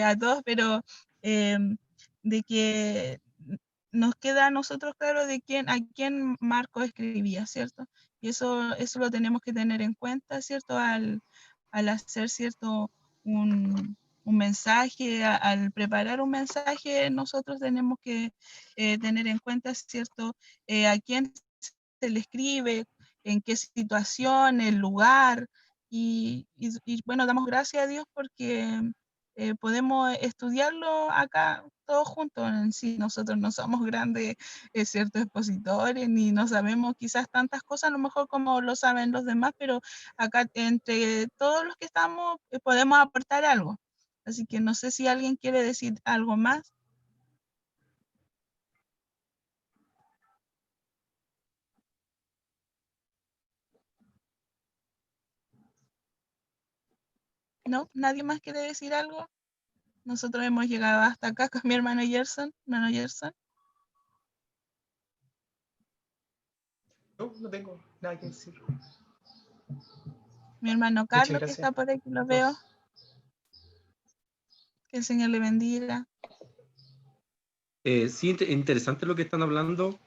a todos, pero de que nos queda a nosotros claro de a quién Marco escribía, ¿cierto? Y eso lo tenemos que tener en cuenta, ¿cierto? Al hacer, ¿cierto? Un mensaje, al preparar un mensaje, nosotros tenemos que tener en cuenta, ¿cierto? A quién se le escribe, en qué situación, el lugar, y bueno, damos gracias a Dios porque podemos estudiarlo acá todos juntos. En sí, nosotros no somos grandes, ciertos expositores, ni no sabemos quizás tantas cosas, a lo mejor como lo saben los demás, pero acá entre todos los que estamos podemos aportar algo. Así que no sé si alguien quiere decir algo más. ¿No? ¿Nadie más quiere decir algo? Nosotros hemos llegado hasta acá con mi hermano Gerson. Hermano Gerson. No, no tengo nada que decir. Mi hermano Muchas Carlos, que gracias está por aquí, lo a veo. todos. Que el Señor le bendiga. Sí, interesante lo que están hablando.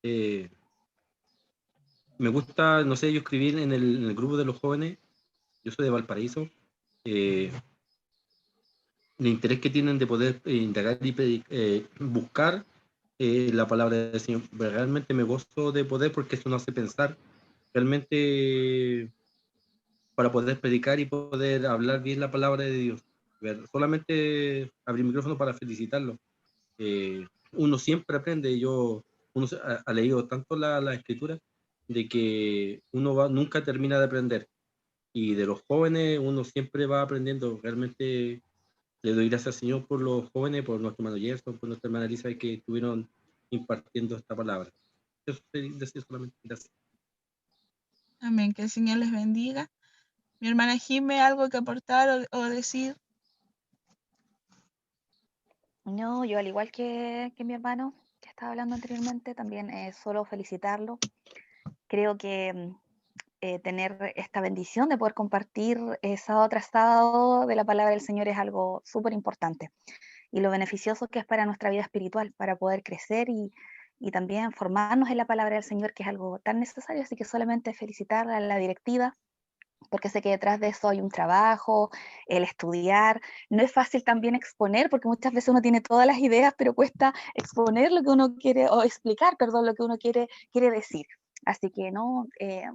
Me gusta, no sé, yo escribí en el grupo de los jóvenes, yo soy de Valparaíso, el interés que tienen de poder indagar y buscar la palabra del Señor. Realmente me gozo de poder, porque eso nos hace pensar realmente para poder predicar y poder hablar bien la palabra de Dios. Solamente abrir el micrófono para felicitarlo. Uno siempre aprende, uno ha leído tanto la escritura, de que uno nunca termina de aprender, y de los jóvenes uno siempre va aprendiendo. Realmente le doy gracias al Señor por los jóvenes, por nuestro hermano Gerson, por nuestra hermana Elisa, que estuvieron impartiendo esta palabra. Eso decir solamente, gracias. Amén, que el Señor les bendiga. Mi hermana Jime, ¿algo que aportar o decir? No, yo al igual que mi hermano que estaba hablando anteriormente, también solo felicitarlo. Creo que tener esta bendición de poder compartir sábado tras sábado de la palabra del Señor es algo súper importante. Y lo beneficioso que es para nuestra vida espiritual, para poder crecer y también formarnos en la palabra del Señor, que es algo tan necesario. Así que solamente felicitar a la directiva, porque sé que detrás de eso hay un trabajo, el estudiar. No es fácil también exponer, porque muchas veces uno tiene todas las ideas, pero cuesta exponer lo que uno quiere, o explicar, perdón, lo que uno quiere decir. Así que no,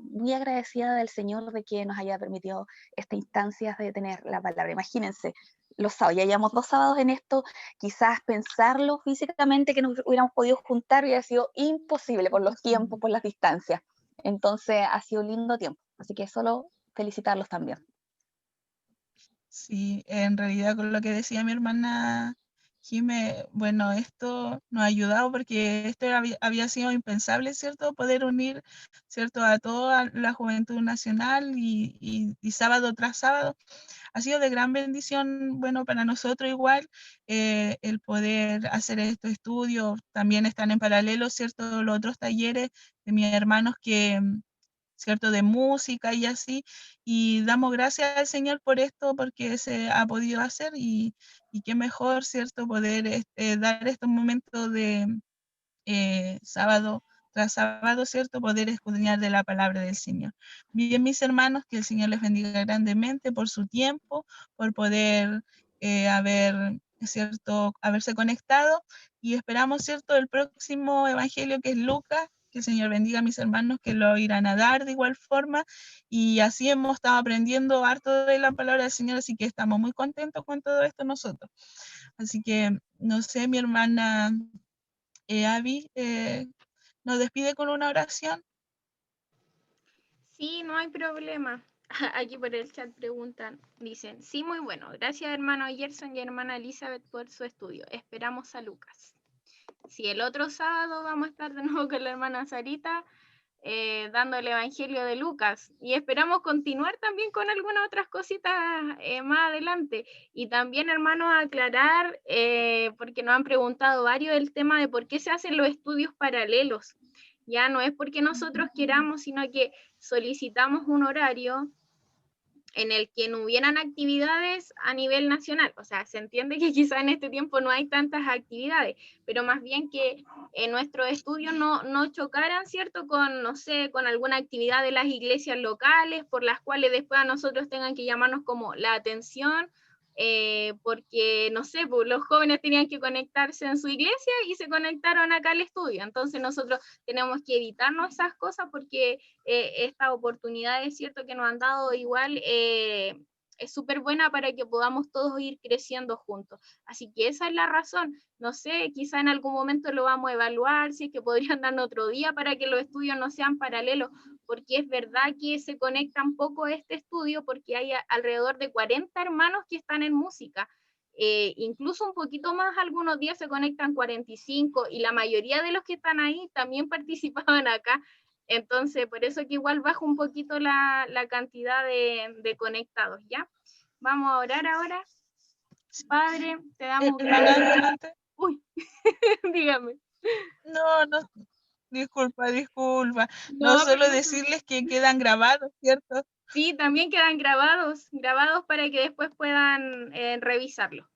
muy agradecida del Señor de que nos haya permitido esta instancia de tener la palabra. Imagínense, los sábados, ya llevamos 2 sábados en esto, quizás pensarlo físicamente que nos hubiéramos podido juntar hubiera sido imposible por los tiempos, por las distancias. Entonces ha sido un lindo tiempo. Así que solo felicitarlos también. Sí, en realidad con lo que decía mi hermana Jime, bueno, esto nos ha ayudado porque esto había sido impensable, ¿cierto? Poder unir, ¿cierto? A toda la juventud nacional y sábado tras sábado. Ha sido de gran bendición, bueno, para nosotros igual, el poder hacer estos estudios. También están en paralelo, ¿cierto? Los otros talleres de mis hermanos que ¿cierto? De música y así, y damos gracias al Señor por esto, porque se ha podido hacer, y qué mejor, ¿cierto? Poder dar estos momentos de sábado tras sábado, ¿cierto? Poder escudriñar de la palabra del Señor. Bien, mis hermanos, que el Señor les bendiga grandemente por su tiempo, por poder ¿cierto? Haberse conectado, y esperamos, ¿cierto? El próximo evangelio, que es Lucas. Que el Señor bendiga a mis hermanos que lo irán a dar de igual forma, y así hemos estado aprendiendo harto de la palabra del Señor, así que estamos muy contentos con todo esto nosotros. Así que, no sé, mi hermana Abby nos despide con una oración. Sí, no hay problema. Aquí por el chat preguntan, dicen, sí, muy bueno. Gracias, hermano Gerson y hermana Elizabeth, por su estudio. Esperamos a Lucas. Sí, el otro sábado vamos a estar de nuevo con la hermana Sarita dando el Evangelio de Lucas. Y esperamos continuar también con algunas otras cositas más adelante. Y también, hermanos, aclarar, porque nos han preguntado varios, el tema de por qué se hacen los estudios paralelos. Ya no es porque nosotros queramos, sino que solicitamos un horario en el que no hubieran actividades a nivel nacional. O sea, se entiende que quizá en este tiempo no hay tantas actividades, pero más bien que nuestros estudios no chocaran, ¿cierto? Con, no sé, con alguna actividad de las iglesias locales, por las cuales después a nosotros tengan que llamarnos como la atención, porque, no sé, pues los jóvenes tenían que conectarse en su iglesia y se conectaron acá al estudio. Entonces nosotros tenemos que evitarnos esas cosas porque esta oportunidad es cierto que nos han dado igual, es súper buena para que podamos todos ir creciendo juntos. Así que esa es la razón. No sé, quizá en algún momento lo vamos a evaluar, si es que podrían darnos otro día para que los estudios no sean paralelos, porque es verdad que se conectan poco a este estudio porque hay alrededor de 40 hermanos que están en música. Incluso un poquito más, algunos días se conectan 45 y la mayoría de los que están ahí también participaban acá. Entonces, por eso que igual baja un poquito la cantidad de conectados, ¿ya? Vamos a orar ahora. Padre, te damos Hermana, gracias. adelante. Uy, dígame. No, disculpa. No, No, solo pero decirles que quedan grabados, ¿cierto? sí, también quedan grabados para que después puedan revisarlo.